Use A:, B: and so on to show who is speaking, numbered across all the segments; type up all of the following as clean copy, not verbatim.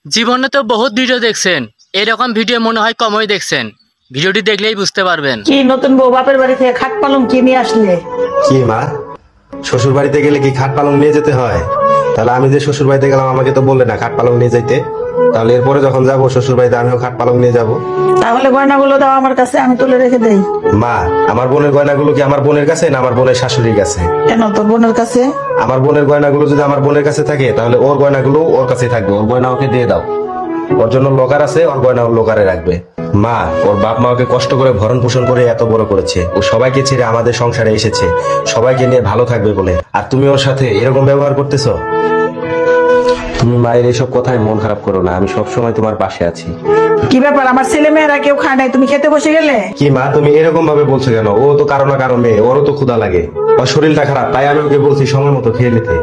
A: জীবনে তো বহুত ভিডিও দেখছেন, এরকম ভিডিও মনে হয় কমই দেখছেন। ভিডিওটি দেখলেই বুঝতে পারবেন।
B: কি নতুন বউ বাপের বাড়ি থেকে খাট পালং কি নিয়ে আসলে?
C: কি মা, শ্বশুর বাড়িতে গেলে কি খাট পালং নিয়ে যেতে হয়? তাহলে আমি যে শ্বশুর বাড়িতে গেলাম আমাকে তো বললে না খাট পালং নিয়ে যাইতে। তাহলে এরপরে যখন যাবো শ্বশুর বাড়িতে আমিও খাট পালং নিয়ে যাব।
B: তাহলে গয়নাগুলো দাও আমার কাছে, আমি তুলে রেখে দেই।
C: মা, আমার বোনের গয়নাগুলো কি আমার বোনের কাছে না আমার বোনের শাশুড়ির কাছে?
B: কেন তোর বোনের কাছে?
C: আমার বোনের গয়নাগুলো যদি আমার বোনের কাছে থাকে তাহলে ওর গয়নাগুলো ওর কাছেই থাকবে। ওর গয়না ওকে দিয়ে দাও। ওর জন্য লোকার আছে, ওর গয়না ওর লোকারে রাখবে। মা, ওর বাপ মা ওকে কষ্ট করে ভরণ পোষণ করে এত বড় করেছে। ও সবাইকে ছেড়ে আমাদের সংসারে এসেছে সবাইকে নিয়ে ভালো থাকবে বলে, আর তুমি ওর সাথে এরকম ব্যবহার করতেছো। তুমি মায়ের এইসব কথায় মন খারাপ করো না, আমি সবসময় তোমার পাশে আছি।
B: কি ব্যাপার, আমার ছেলে মেয়েরা কেউ খায় নাই, তুমি খেতে বসে গেলে?
C: কি মা, তুমি এরকম ভাবে বলছো কেন? ও তো কারো না কারো মেয়ে, ওরও তো ক্ষুধা লাগে। ওর শরীরটা খারাপ, তাই আমি ওকে বলছি সময় মতো খেয়ে নিতে।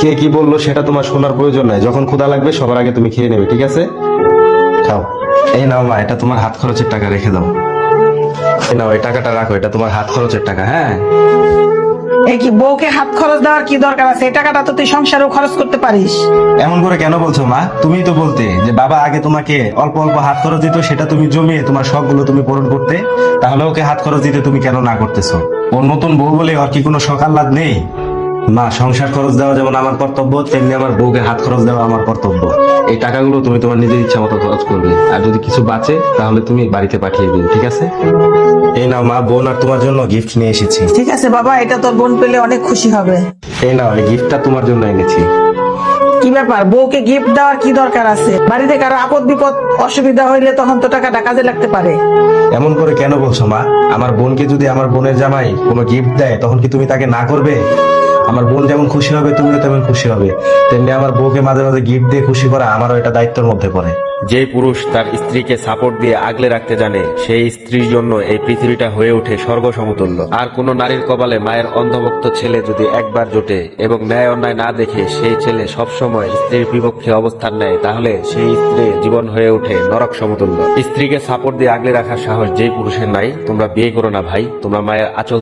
C: কে কি বললো সেটা তোমার শোনার প্রয়োজন নাই। যখন ক্ষুধা লাগবে সবার আগে তুমি খেয়ে নেবে, ঠিক আছে? খাও। এই নাও মা, এটা তোমার হাত খরচের টাকা, রেখে দাও। এই নাও, এই টাকাটা রাখো, এটা তোমার হাত খরচের টাকা। হ্যাঁ,
B: এই কি বউকে হাত খরচ দেওয়ার কি দরকার আছে? এই টাকাটা তো তুই সংসারেও খরচ করতে পারিস।
C: এমন করে কেন বলছো মা? তুমিই তো বলতে যে বাবা আগে তোমাকে অল্প অল্প হাত খরচ দিত, সেটা তুমি জমিয়ে তোমার শখগুলো তুমি পূরণ করতে। তাহলে ওকে হাত খরচ দিতে তুমি কেন না করতেছো? ওর নতুন বউ বলে ওর কি কোনো শখ আহ্লাদ নেই? মা, সংসার খরচ দেওয়া যেমন আমার কর্তব্য, তেমনি আমার বউকে হাত খরচ দেওয়া আমার কর্তব্য। এই টাকাগুলো তুমি তোমার নিজের ইচ্ছা মতো খরচ করবে, আর যদি কিছু বাঁচে তাহলে তুমি বাড়িতে পাঠিয়ে দিও, ঠিক আছে? এই নাও মা, বোন আর তোমার জন্য গিফট নিয়ে এসেছি।
B: ঠিক আছে বাবা, এটা তোর বোন পেলে অনেক খুশি হবে।
C: এই নাও, এই গিফটটা তোমার জন্য এনেছি।
B: কি ব্যাপার, বউকে গিফট দেওয়ার কি দরকার আছে? বাড়িতে কারো আপদ বিপদ অসুবিধা হইলে তখন তো টাকাটা কাজে লাগতে পারে।
C: এমন করে কেন বলছো মা? আমার বোনকে যদি আমার বোনের জামাই কোনো গিফট দেয় তখন কি তুমি তাকে না করবে? আমার বোন যেমন খুশি হবে তুমিও তেমন খুশি হবে। তেমনি আমার বউকে মাঝে মাঝে গিফট দিয়ে খুশি করা আমারও এটা দায়িত্বের মধ্যে পড়ে।
D: যে পুরুষ তার স্ত্রীকে সাপোর্ট দিয়ে আগলে রাখতে জানে সেই স্ত্রীর জন্য এই পৃথিবীটা হয়ে ওঠে স্বর্গ সমতুল্য। আর কোন নারীর কপালে মায়ের অন্ধভক্ত ছেলে যদি একবার জোটে এবং ন্যায় অন্যায় না দেখে সেই ছেলে সবসময় স্ত্রীর বিপক্ষে অবস্থান নেয়, তাহলে সেই স্ত্রীর জীবন হয়ে ওঠে নরক সমতুল্য। স্ত্রীকে সাপোর্ট দিয়ে আগলে রাখার সাহস যেই পুরুষের নাই, তোমরা বিয়ে করো না ভাই, তোমরা মায়ের আঁচল